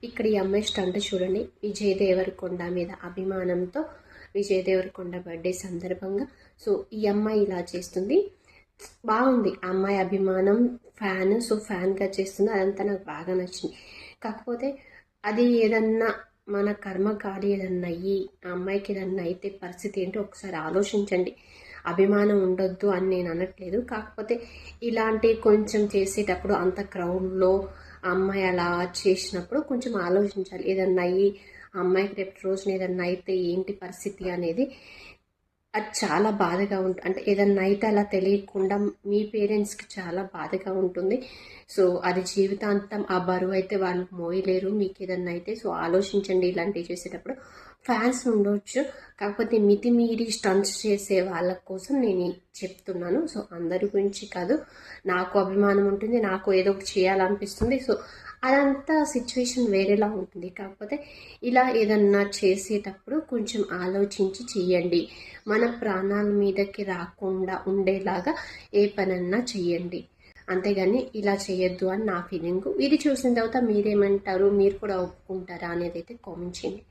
ఇక్కడ ఈ అమ్మాయి స్టంట్ చూడండి. విజయ్ దేవరకొండ మీద అభిమానంతో విజయ్ దేవరకొండ బర్త్డే సందర్భంగా సో ఈ అమ్మాయి ఇలా చేస్తుంది. బాగుంది. ఆ అమ్మాయి అభిమానం ఫ్యాన్, సో ఫ్యాన్గా చేస్తుంది. అదంతా నాకు బాగా నచ్చింది. కాకపోతే అది ఏదన్నా మన కర్మకాలి ఏదన్నా అయ్యి ఆ అమ్మాయికి ఏదన్నా అయితే పరిస్థితి ఏంటో ఒకసారి ఆలోచించండి. అభిమానం ఉండొద్దు అని నేను అనట్లేదు. కాకపోతే ఇలాంటి కొంచెం చేసేటప్పుడు అంత క్రౌడ్లో ఆ అమ్మాయి అలా చేసినప్పుడు కొంచెం ఆలోచించాలి. ఏదన్నా అయ్యి ఆ అమ్మాయికి రేపు రోజున ఏదన్నా అయితే ఏంటి పరిస్థితి అనేది అది చాలా బాధగా ఉంటుంది. అంటే ఏదన్నా అయితే అలా తెలియకుండా మీ పేరెంట్స్కి చాలా బాధగా ఉంటుంది. సో అది జీవితాంతం ఆ బరువు అయితే వాళ్ళు మోయలేరు మీకు ఏదన్నా అయితే. సో ఆలోచించండి ఇలాంటివి చేసేటప్పుడు. ఫ్యాన్స్ ఉండొచ్చు, కాకపోతే మితిమీరి స్టంట్స్ చేసే వాళ్ళ కోసం నేను చెప్తున్నాను. సో అందరి గురించి కాదు, నాకు అభిమానం ఉంటుంది, నాకు ఏదో ఒకటి చేయాలనిపిస్తుంది. సో అదంతా సిచ్యువేషన్ వేరేలా ఉంటుంది. కాకపోతే ఇలా ఏదన్నా చేసేటప్పుడు కొంచెం ఆలోచించి చెయ్యండి. మన ప్రాణాల మీదకి రాకుండా ఉండేలాగా ఏ పనన్నా చెయ్యండి. అంతేగాని ఇలా చేయొద్దు అని నా ఫీలింగ్. ఇది చూసిన తర్వాత మీరేమంటారు, మీరు కూడా ఒప్పుకుంటారా అనేది అయితే కామెంట్ చేయండి.